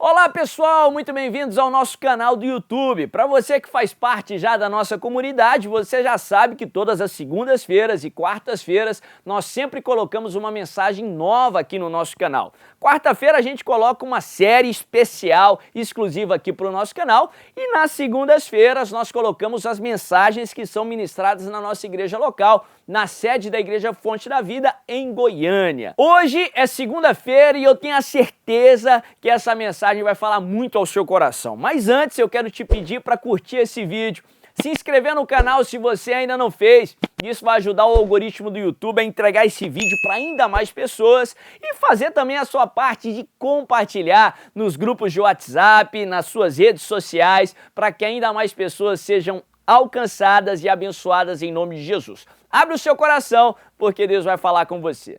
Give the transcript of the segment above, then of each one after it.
Olá pessoal, muito bem-vindos ao nosso canal do YouTube. Para você que faz parte já da nossa comunidade, você já sabe que todas as segundas-feiras e quartas-feiras nós sempre colocamos uma mensagem nova aqui no nosso canal. Quarta-feira a gente coloca uma série especial, exclusiva aqui para o nosso canal, e nas segundas-feiras nós colocamos as mensagens que são ministradas na nossa igreja local, na sede da Igreja Fonte da Vida, em Goiânia. Hoje é segunda-feira e eu tenho a certeza que essa mensagem vai falar muito ao seu coração. Mas antes eu quero te pedir para curtir esse vídeo, se inscrever no canal se você ainda não fez. Isso vai ajudar o algoritmo do YouTube a entregar esse vídeo para ainda mais pessoas e fazer também a sua parte de compartilhar nos grupos de WhatsApp, nas suas redes sociais, para que ainda mais pessoas sejam alcançadas e abençoadas em nome de Jesus. Abre o seu coração, porque Deus vai falar com você.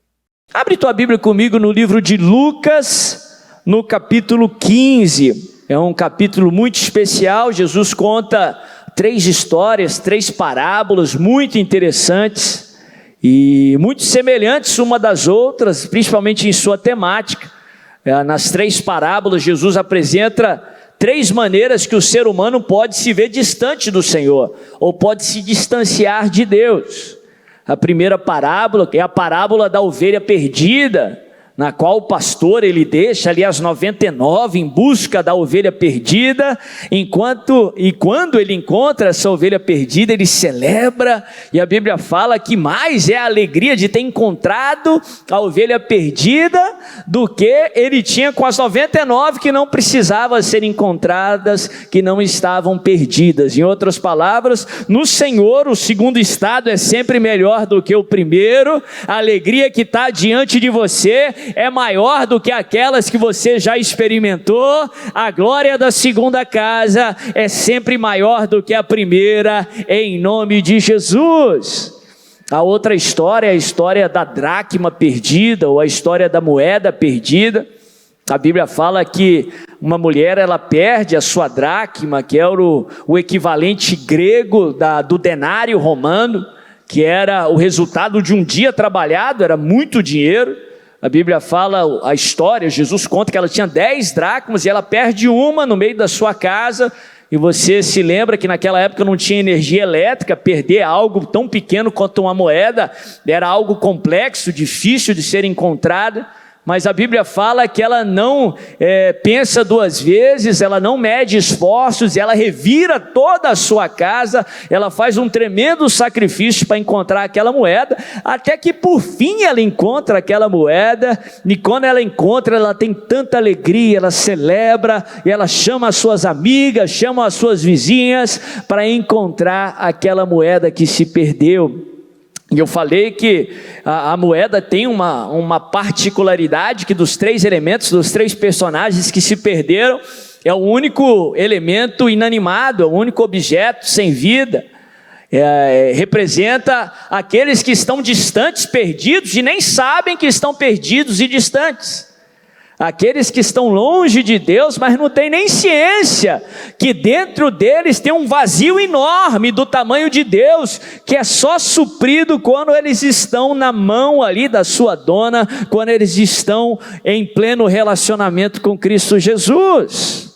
Abre tua Bíblia comigo no livro de Lucas, no capítulo 15. É um capítulo muito especial. Jesus conta 3 histórias, 3 parábolas muito interessantes e muito semelhantes uma das outras, principalmente em sua temática. Nas 3 parábolas, Jesus apresenta 3 maneiras que o ser humano pode se ver distante do Senhor, ou pode se distanciar de Deus. A primeira parábola, que é a parábola da ovelha perdida, na qual o pastor ele deixa ali as 99 em busca da ovelha perdida, e quando ele encontra essa ovelha perdida, ele celebra, e a Bíblia fala que mais é a alegria de ter encontrado a ovelha perdida do que ele tinha com as 99 que não precisavam ser encontradas, que não estavam perdidas. Em outras palavras, no Senhor o segundo estado é sempre melhor do que o primeiro. A alegria que está diante de você é maior do que aquelas que você já experimentou. A glória da segunda casa é sempre maior do que a primeira, em nome de Jesus. A outra história é a história da dracma perdida, ou a história da moeda perdida. A Bíblia fala que uma mulher ela perde a sua dracma, que era o equivalente grego do denário romano, que era o resultado de um dia trabalhado, era muito dinheiro. A Bíblia fala a história, Jesus conta que ela tinha 10 dracmas e ela perde uma no meio da sua casa. E você se lembra que naquela época não tinha energia elétrica, perder algo tão pequeno quanto uma moeda era algo complexo, difícil de ser encontrado. Mas a Bíblia fala que ela não pensa 2 vezes, ela não mede esforços, ela revira toda a sua casa, ela faz um tremendo sacrifício para encontrar aquela moeda, até que por fim ela encontra aquela moeda, e quando ela encontra, ela tem tanta alegria, ela celebra, e ela chama as suas amigas, chama as suas vizinhas, para encontrar aquela moeda que se perdeu. E eu falei que a moeda tem uma particularidade, que dos 3 elementos, dos 3 personagens que se perderam, é o único elemento inanimado, é o único objeto sem vida. Representa aqueles que estão distantes, perdidos, e nem sabem que estão perdidos e distantes. Aqueles que estão longe de Deus, mas não têm nem ciência que dentro deles tem um vazio enorme do tamanho de Deus, que é só suprido quando eles estão na mão ali da sua dona, quando eles estão em pleno relacionamento com Cristo Jesus.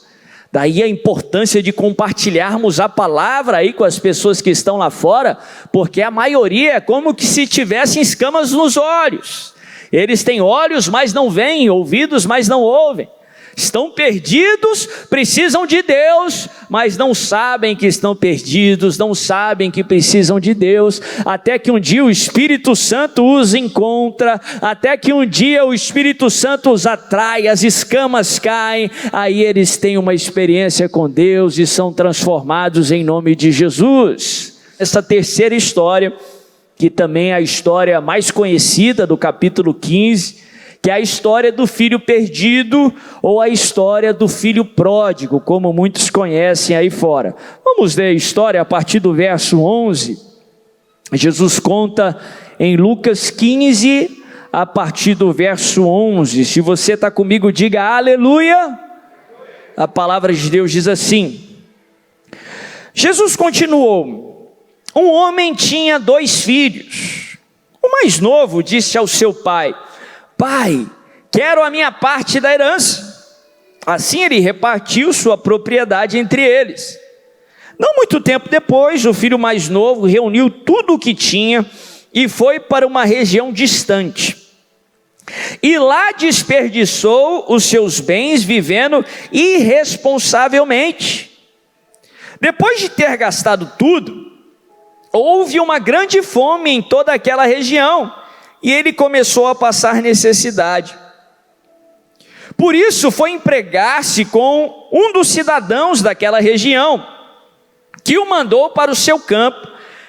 Daí a importância de compartilharmos a palavra aí com as pessoas que estão lá fora, porque a maioria é como que se tivessem escamas nos olhos. Eles têm olhos, mas não veem, ouvidos, mas não ouvem. Estão perdidos, precisam de Deus, mas não sabem que estão perdidos, não sabem que precisam de Deus, até que um dia o Espírito Santo os encontra, até que um dia o Espírito Santo os atrai, as escamas caem, aí eles têm uma experiência com Deus e são transformados em nome de Jesus. Essa terceira história, que também é a história mais conhecida do capítulo 15, que é a história do filho perdido, ou a história do filho pródigo, como muitos conhecem aí fora. Vamos ler a história a partir do verso 11. Jesus conta em Lucas 15, a partir do verso 11. Se você está comigo, diga aleluia. A palavra de Deus diz assim: Jesus continuou: um homem tinha 2 filhos. O mais novo disse ao seu pai: Pai, quero a minha parte da herança. Assim ele repartiu sua propriedade entre eles. Não muito tempo depois, o filho mais novo reuniu tudo o que tinha e foi para uma região distante. E lá desperdiçou os seus bens vivendo irresponsavelmente. Depois de ter gastado tudo, houve uma grande fome em toda aquela região e ele começou a passar necessidade. Por isso foi empregar-se com um dos cidadãos daquela região, que o mandou para o seu campo,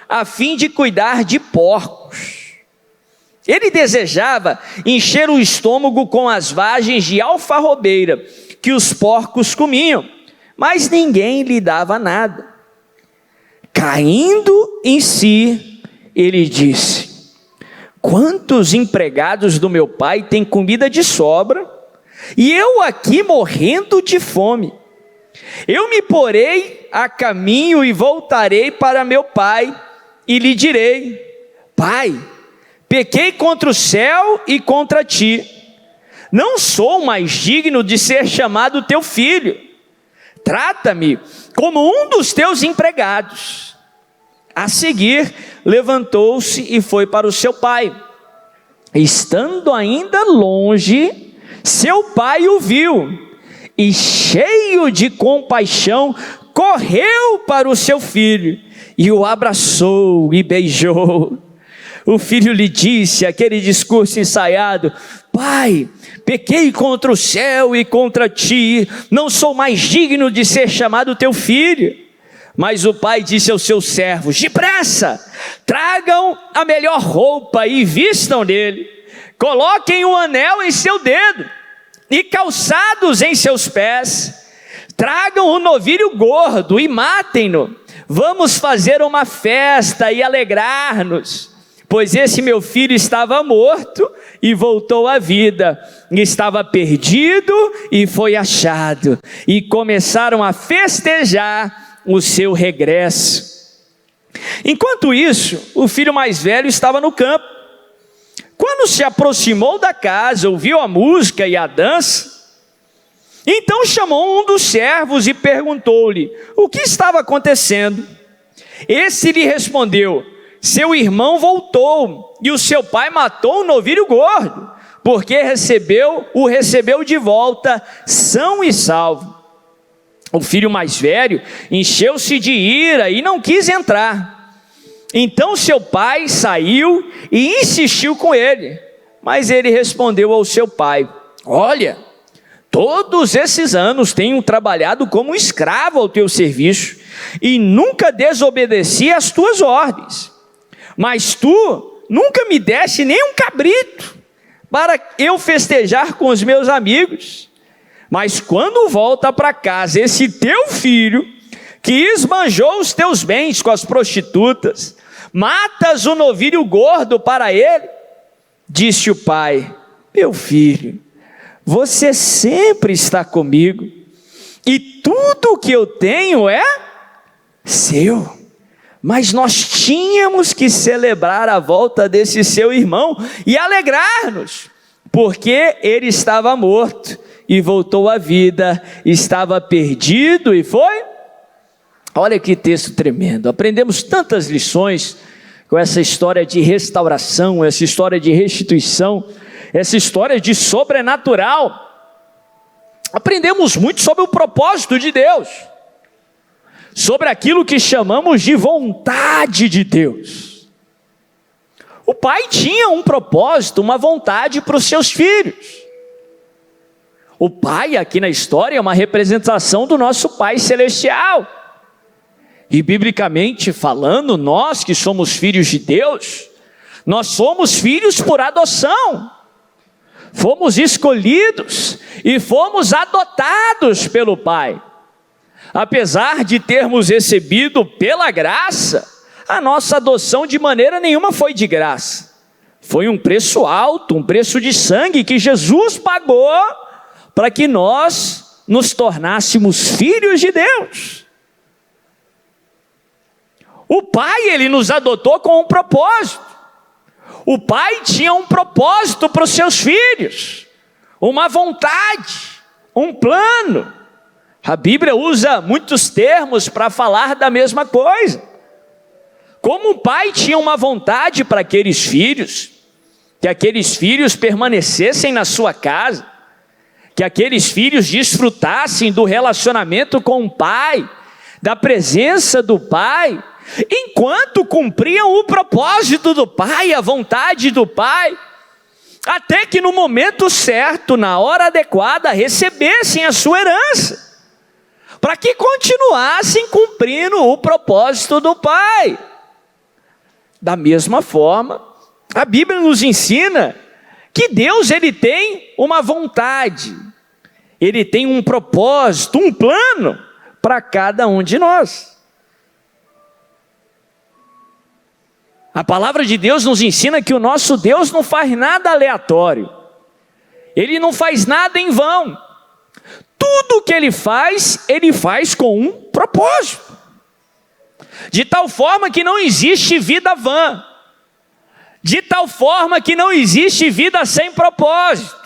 a fim de cuidar de porcos. Ele desejava encher o estômago com as vagens de alfarrobeira que os porcos comiam, mas ninguém lhe dava nada. Caindo em si, ele disse: quantos empregados do meu pai têm comida de sobra, e eu aqui morrendo de fome? Eu me porei a caminho e voltarei para meu pai, e lhe direi: pai, pequei contra o céu e contra ti. Não sou mais digno de ser chamado teu filho. Trata-me como um dos teus empregados. A seguir, levantou-se e foi para o seu pai. Estando ainda longe, seu pai o viu e, cheio de compaixão, correu para o seu filho e o abraçou e beijou. O filho lhe disse aquele discurso ensaiado: pai, pequei contra o céu e contra ti, não sou mais digno de ser chamado teu filho. Mas o pai disse aos seus servos: depressa, tragam a melhor roupa e vistam nele, coloquem um anel em seu dedo e calçados em seus pés, tragam um novilho gordo e matem-no, vamos fazer uma festa e alegrar-nos. Pois esse meu filho estava morto e voltou à vida, estava perdido e foi achado. E começaram a festejar o seu regresso. Enquanto isso, o filho mais velho estava no campo. Quando se aproximou da casa, ouviu a música e a dança, então chamou um dos servos e perguntou-lhe o que estava acontecendo. Esse lhe respondeu: seu irmão voltou e o seu pai matou um novilho gordo, porque o recebeu de volta são e salvo. O filho mais velho encheu-se de ira e não quis entrar. Então seu pai saiu e insistiu com ele, mas ele respondeu ao seu pai: olha, todos esses anos tenho trabalhado como escravo ao teu serviço e nunca desobedeci às tuas ordens. Mas tu nunca me deste nem um cabrito para eu festejar com os meus amigos. Mas quando volta para casa esse teu filho, que esbanjou os teus bens com as prostitutas, matas o novilho gordo para ele? Disse o pai: meu filho, você sempre está comigo, e tudo o que eu tenho é seu. Mas nós tínhamos que celebrar a volta desse seu irmão e alegrar-nos, porque ele estava morto e voltou à vida, estava perdido e foi. Olha que texto tremendo, aprendemos tantas lições com essa história de restauração, essa história de restituição, essa história de sobrenatural. Aprendemos muito sobre o propósito de Deus, sobre aquilo que chamamos de vontade de Deus. O pai tinha um propósito, uma vontade para os seus filhos. O pai aqui na história é uma representação do nosso Pai Celestial. E biblicamente falando, nós que somos filhos de Deus, nós somos filhos por adoção. Fomos escolhidos e fomos adotados pelo Pai. Apesar de termos recebido pela graça, a nossa adoção de maneira nenhuma foi de graça. Foi um preço alto, um preço de sangue que Jesus pagou para que nós nos tornássemos filhos de Deus. O Pai, Ele nos adotou com um propósito. O Pai tinha um propósito para os seus filhos, uma vontade, um plano. A Bíblia usa muitos termos para falar da mesma coisa. Como o pai tinha uma vontade para aqueles filhos, que aqueles filhos permanecessem na sua casa, que aqueles filhos desfrutassem do relacionamento com o pai, da presença do pai, enquanto cumpriam o propósito do pai, a vontade do pai, até que no momento certo, na hora adequada, recebessem a sua herança, para que continuassem cumprindo o propósito do pai. Da mesma forma, a Bíblia nos ensina que Deus, ele tem uma vontade, ele tem um propósito, um plano para cada um de nós. A palavra de Deus nos ensina que o nosso Deus não faz nada aleatório, ele não faz nada em vão. Tudo que ele faz com um propósito, de tal forma que não existe vida vã, de tal forma que não existe vida sem propósito.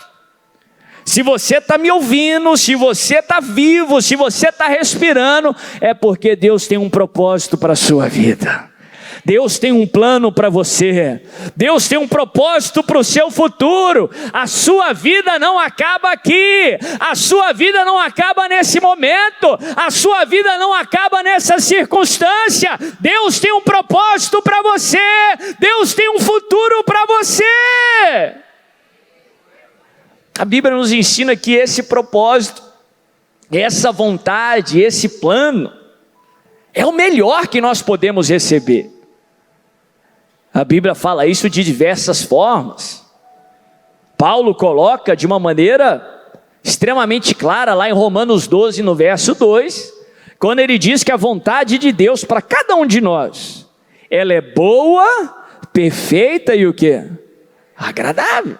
Se você está me ouvindo, se você está vivo, se você está respirando, é porque Deus tem um propósito para a sua vida. Deus tem um plano para você, Deus tem um propósito para o seu futuro. A sua vida não acaba aqui, a sua vida não acaba nesse momento, a sua vida não acaba nessa circunstância. Deus tem um propósito para você, Deus tem um futuro para você. A Bíblia nos ensina que esse propósito, essa vontade, esse plano, é o melhor que nós podemos receber. A Bíblia fala isso de diversas formas. Paulo coloca de uma maneira extremamente clara lá em Romanos 12, no verso 2, quando ele diz que a vontade de Deus para cada um de nós, ela é boa, perfeita e o quê? Agradável.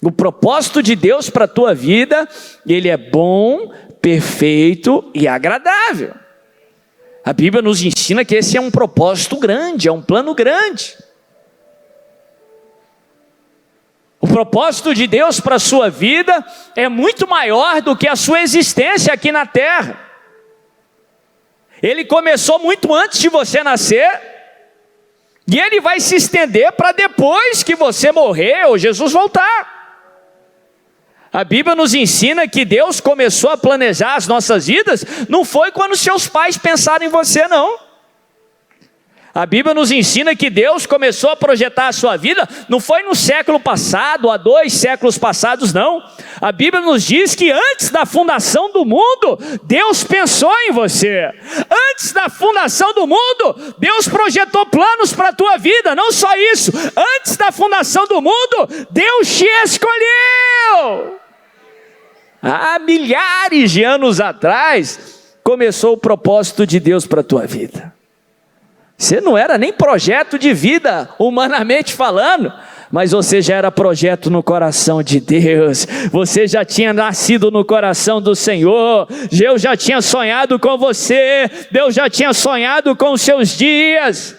O propósito de Deus para a tua vida, ele é bom, perfeito e agradável. A Bíblia nos ensina que esse é um propósito grande, é um plano grande. O propósito de Deus para a sua vida é muito maior do que a sua existência aqui na terra. Ele começou muito antes de você nascer, e ele vai se estender para depois que você morrer ou Jesus voltar. A Bíblia nos ensina que Deus começou a planejar as nossas vidas, não foi quando seus pais pensaram em você, não. A Bíblia nos ensina que Deus começou a projetar a sua vida, não foi no século passado, há 2 séculos passados, não. A Bíblia nos diz que antes da fundação do mundo, Deus pensou em você. Antes da fundação do mundo, Deus projetou planos para a tua vida, não só isso. Antes da fundação do mundo, Deus te escolheu. Há milhares de anos atrás, começou o propósito de Deus para a tua vida. Você não era nem projeto de vida, humanamente falando, mas você já era projeto no coração de Deus. Você já tinha nascido no coração do Senhor. Deus já tinha sonhado com você. Deus já tinha sonhado com os seus dias.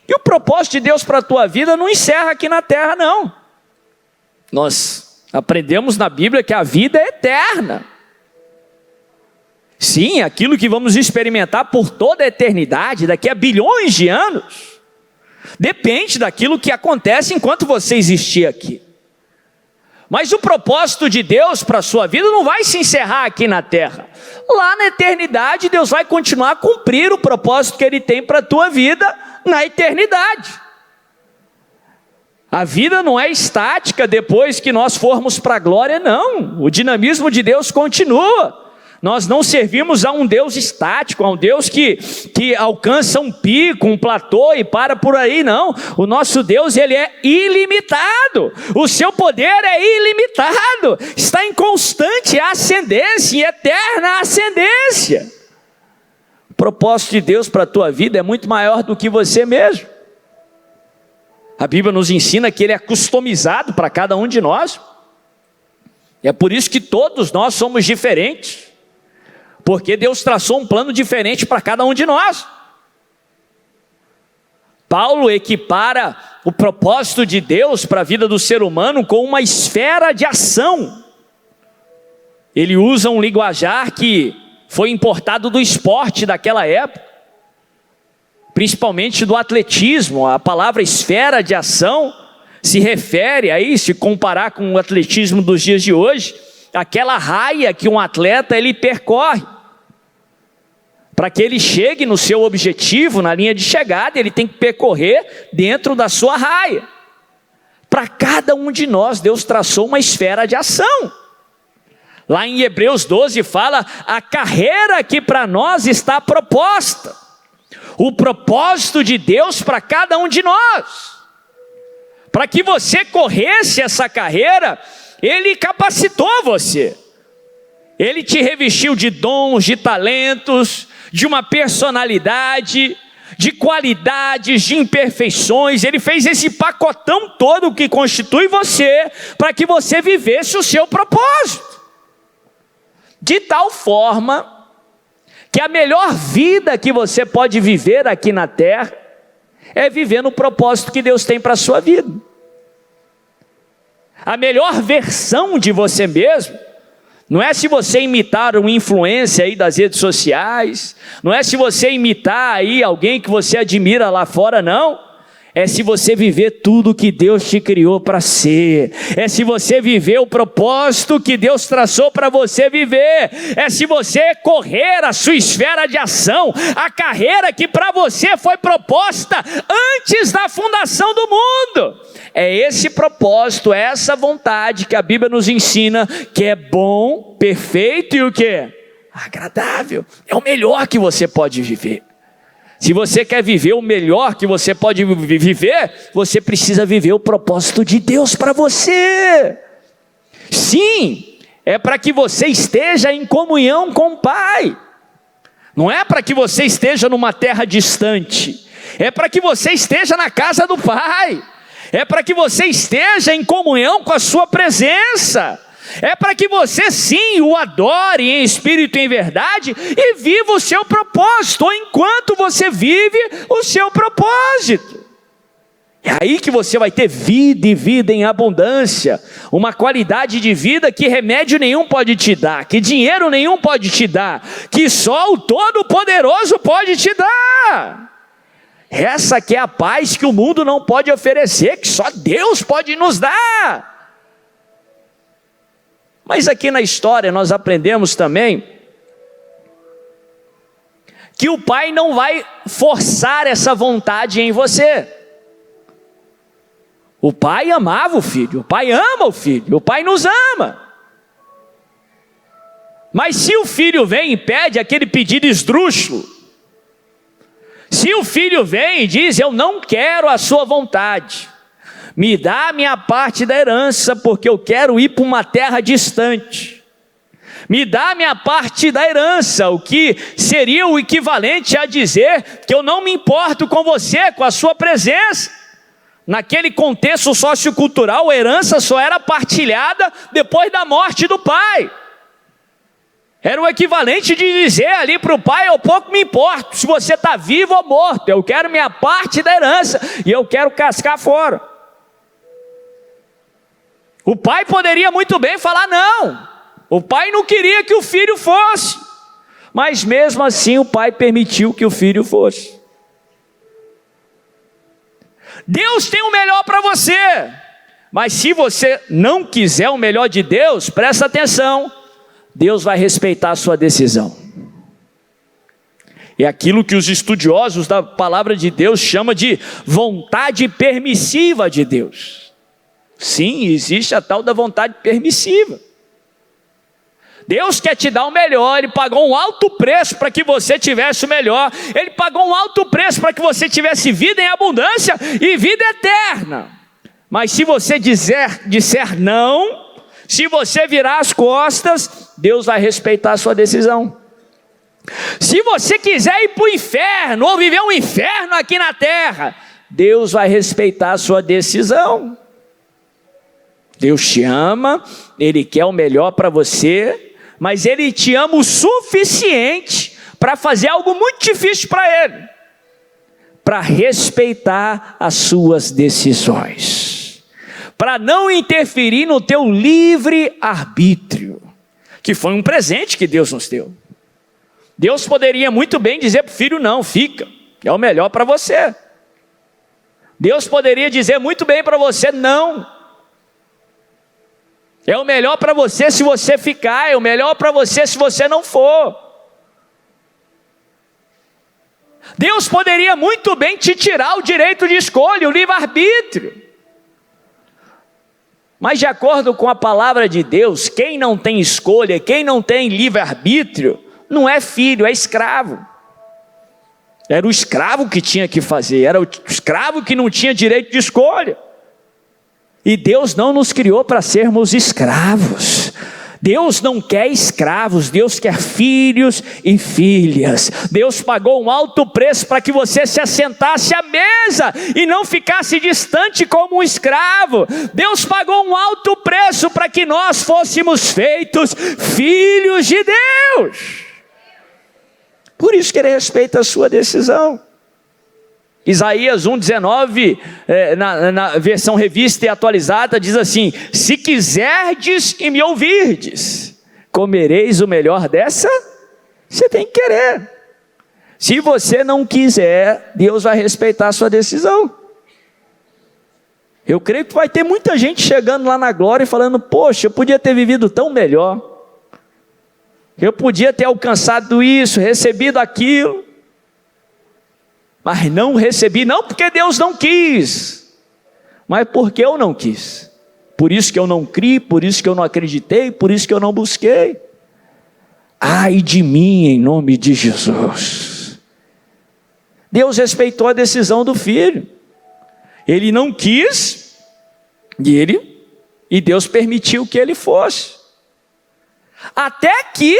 E o propósito de Deus para a tua vida não encerra aqui na terra, não. Nós aprendemos na Bíblia que a vida é eterna. Sim, aquilo que vamos experimentar por toda a eternidade, daqui a bilhões de anos, depende daquilo que acontece enquanto você existir aqui. Mas o propósito de Deus para a sua vida não vai se encerrar aqui na terra. Lá na eternidade, Deus vai continuar a cumprir o propósito que Ele tem para a tua vida na eternidade. A vida não é estática depois que nós formos para a glória, não. O dinamismo de Deus continua. Nós não servimos a um Deus estático, a um Deus que alcança um pico, um platô e para por aí, não. O nosso Deus, Ele é ilimitado. O seu poder é ilimitado. Está em constante ascendência, em eterna ascendência. O propósito de Deus para a tua vida é muito maior do que você mesmo. A Bíblia nos ensina que Ele é customizado para cada um de nós. E é por isso que todos nós somos diferentes. Porque Deus traçou um plano diferente para cada um de nós. Paulo equipara o propósito de Deus para a vida do ser humano com uma esfera de ação. Ele usa um linguajar que foi importado do esporte daquela época, principalmente do atletismo. A palavra esfera de ação se refere aí, se comparar com o atletismo dos dias de hoje, aquela raia que um atleta ele percorre. Para que ele chegue no seu objetivo, na linha de chegada, ele tem que percorrer dentro da sua raia. Para cada um de nós, Deus traçou uma esfera de ação. Lá em Hebreus 12 fala a carreira que para nós está proposta. O propósito de Deus para cada um de nós. Para que você corresse essa carreira, Ele capacitou você. Ele te revestiu de dons, de talentos, de uma personalidade, de qualidades, de imperfeições. Ele fez esse pacotão todo que constitui você, para que você vivesse o seu propósito. De tal forma, que a melhor vida que você pode viver aqui na terra, é viver no propósito que Deus tem para a sua vida. A melhor versão de você mesmo, não é se você imitar uma influência aí das redes sociais, não é se você imitar aí alguém que você admira lá fora, não. É se você viver tudo que Deus te criou para ser. É se você viver o propósito que Deus traçou para você viver. É se você correr a sua esfera de ação, a carreira que para você foi proposta antes da fundação do mundo. É esse propósito, é essa vontade que a Bíblia nos ensina, que é bom, perfeito e o quê? Agradável. É o melhor que você pode viver. Se você quer viver o melhor que você pode viver, você precisa viver o propósito de Deus para você. Sim, é para que você esteja em comunhão com o Pai. Não é para que você esteja numa terra distante. É para que você esteja na casa do Pai. É para que você esteja em comunhão com a sua presença. É para que você sim o adore em espírito e em verdade e viva o seu propósito, ou enquanto você vive o seu propósito. É aí que você vai ter vida e vida em abundância, uma qualidade de vida que remédio nenhum pode te dar, que dinheiro nenhum pode te dar, que só o Todo-Poderoso pode te dar. Essa que é a paz que o mundo não pode oferecer, que só Deus pode nos dar. Mas aqui na história nós aprendemos também que o Pai não vai forçar essa vontade em você. O Pai amava o Filho, o Pai ama o Filho, o Pai nos ama. Mas se o Filho vem e pede aquele pedido esdrúxulo, se o Filho vem e diz, eu não quero a sua vontade, me dá a minha parte da herança, porque eu quero ir para uma terra distante. Me dá a minha parte da herança, o que seria o equivalente a dizer que eu não me importo com você, com a sua presença. Naquele contexto sociocultural, a herança só era partilhada depois da morte do pai. Era o equivalente de dizer ali para o pai, eu pouco me importo se você está vivo ou morto, eu quero minha parte da herança e eu quero cascar fora. O pai poderia muito bem falar não, o pai não queria que o filho fosse, mas mesmo assim o pai permitiu que o filho fosse. Deus tem o melhor para você, mas se você não quiser o melhor de Deus, presta atenção, Deus vai respeitar a sua decisão. É aquilo que os estudiosos da palavra de Deus chamam de vontade permissiva de Deus. Sim, existe a tal da vontade permissiva. Deus quer te dar o melhor, Ele pagou um alto preço para que você tivesse o melhor, Ele pagou um alto preço para que você tivesse vida em abundância e vida eterna. Mas se você disser não, se você virar as costas, Deus vai respeitar a sua decisão. Se você quiser ir para o inferno, ou viver um inferno aqui na terra, Deus vai respeitar a sua decisão. Deus te ama, Ele quer o melhor para você, mas Ele te ama o suficiente para fazer algo muito difícil para Ele, para respeitar as suas decisões, para não interferir no teu livre arbítrio. que foi um presente que Deus nos deu. Deus poderia muito bem dizer para o filho: não, fica, é o melhor para você. Deus poderia dizer muito bem para você: não, é o melhor para você se você ficar, é o melhor para você se você não for. Deus poderia muito bem te tirar o direito de escolha, o livre-arbítrio. Mas de acordo com a palavra de Deus, quem não tem escolha, quem não tem livre-arbítrio, não é filho, é escravo. Era o escravo que tinha que fazer, era o escravo que não tinha direito de escolha. E Deus não nos criou para sermos escravos. Deus não quer escravos, Deus quer filhos e filhas. Deus pagou um alto preço para que você se assentasse à mesa e não ficasse distante como um escravo. Deus pagou um alto preço para que nós fôssemos feitos filhos de Deus. Por isso que Ele respeita a sua decisão. Isaías 1,19, na versão revista e atualizada, diz assim: se quiserdes e me ouvirdes, comereis o melhor dessa. Você tem que querer. Se você não quiser, Deus vai respeitar a sua decisão. Eu creio que vai ter muita gente chegando lá na glória e falando: poxa, eu podia ter vivido tão melhor, eu podia ter alcançado isso, recebido aquilo, mas não recebi, não porque Deus não quis, mas porque eu não quis. Por isso que eu não criei, por isso que eu não acreditei, por isso que eu não busquei. Ai de mim, em nome de Jesus. Deus respeitou a decisão do filho. Ele não quis, e Deus permitiu que ele fosse. Até que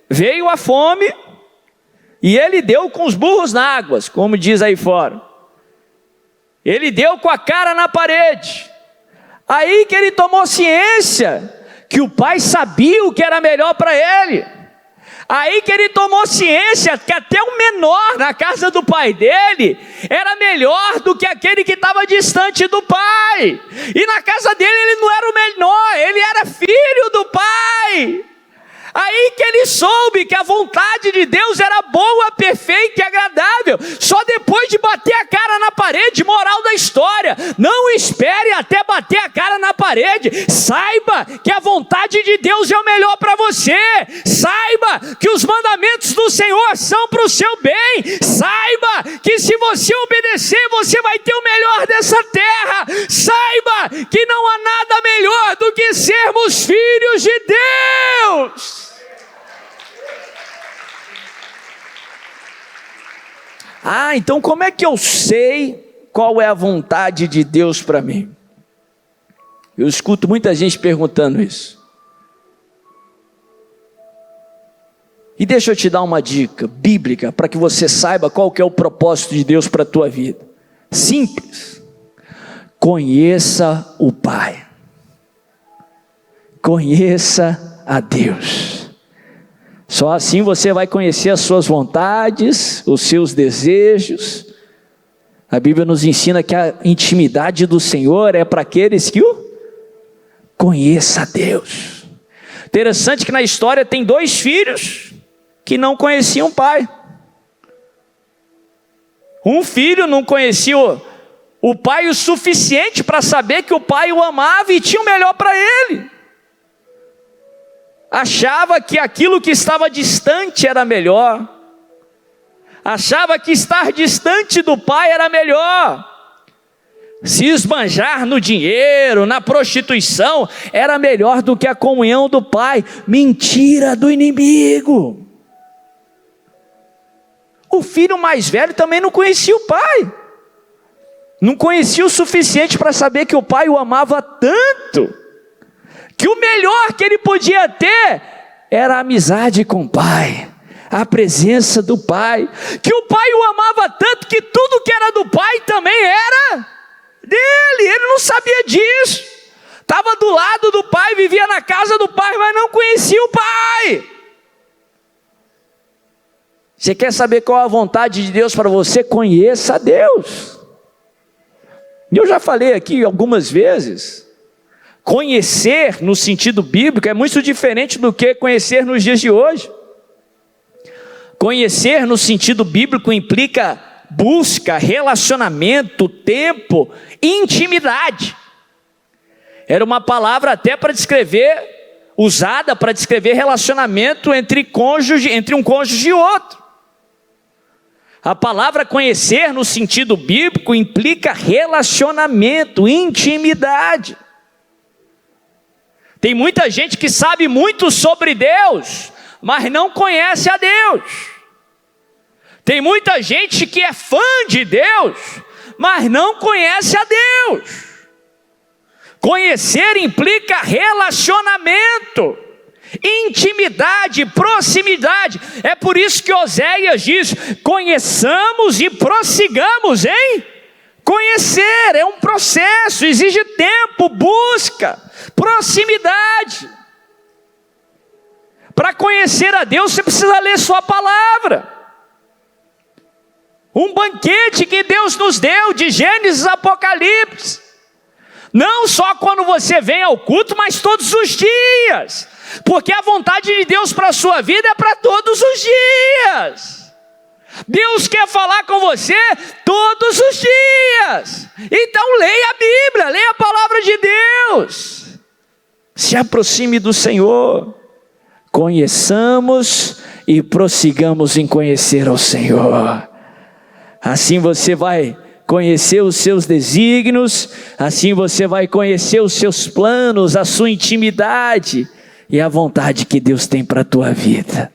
veio a fome, e ele deu com os burros na água, como diz aí fora. Ele deu com a cara na parede. Aí que ele tomou ciência que o pai sabia o que era melhor para ele. Aí que ele tomou ciência que até o menor na casa do pai dele era melhor do que aquele que estava distante do pai. E na casa dele ele não era o menor, ele era filho do pai. Aí que ele soube que a vontade de Deus era boa, perfeita e agradável. Só depois de bater a cara na parede. Moral da história: não espere até bater a cara na parede. Saiba que a vontade de Deus é o melhor para você. Saiba que os mandamentos do Senhor são para o seu bem. Saiba que se você obedecer, você vai ter o melhor dessa terra. Saiba que não há nada melhor do que sermos filhos de Deus. Ah, então como é que eu sei qual é a vontade de Deus para mim? Eu escuto muita gente perguntando isso. E deixa eu te dar uma dica bíblica para que você saiba qual que é o propósito de Deus para a tua vida. Simples. Conheça o Pai. Conheça a Deus. Só assim você vai conhecer as suas vontades, os seus desejos. A Bíblia nos ensina que a intimidade do Senhor é para aqueles que o conheçam a Deus. Interessante que na história tem dois filhos que não conheciam o pai. Um filho não conhecia o pai o suficiente para saber que o pai o amava e tinha o melhor para ele. Achava que aquilo que estava distante era melhor. Achava que estar distante do pai era melhor. Se esbanjar no dinheiro, na prostituição, era melhor do que a comunhão do pai. Mentira do inimigo. O filho mais velho também não conhecia o pai. Não conhecia o suficiente para saber que o pai o amava tanto, que o melhor que ele podia ter era a amizade com o pai, a presença do pai, que o pai o amava tanto que tudo que era do pai também era dele. Ele não sabia disso, estava do lado do pai, vivia na casa do pai, mas não conhecia o pai. Você quer saber qual é a vontade de Deus para você? Conheça a Deus. E eu já falei aqui algumas vezes, Conhecer no sentido bíblico é muito diferente do que conhecer nos dias de hoje. Conhecer no sentido bíblico implica busca, relacionamento, tempo, intimidade. Era uma palavra até para descrever, usada para descrever relacionamento entre um cônjuge e outro. A palavra conhecer no sentido bíblico implica relacionamento, intimidade. Tem muita gente que sabe muito sobre Deus, mas não conhece a Deus. Tem muita gente que é fã de Deus, mas não conhece a Deus. Conhecer implica relacionamento, intimidade, proximidade. É por isso que Oséias diz: conheçamos e prossigamos em conhecer. É um processo, exige tempo, busca, proximidade. Para conhecer a Deus, você precisa ler sua palavra. Um banquete que Deus nos deu, de Gênesis a Apocalipse. Não só quando você vem ao culto, mas todos os dias. Porque a vontade de Deus para a sua vida é para todos os dias. Deus quer falar com você todos os dias. Então leia a Bíblia, leia a palavra de Deus. Se aproxime do Senhor. Conheçamos e prossigamos em conhecer ao Senhor. Assim você vai conhecer os seus desígnios, assim você vai conhecer os seus planos, a sua intimidade e a vontade que Deus tem para a tua vida.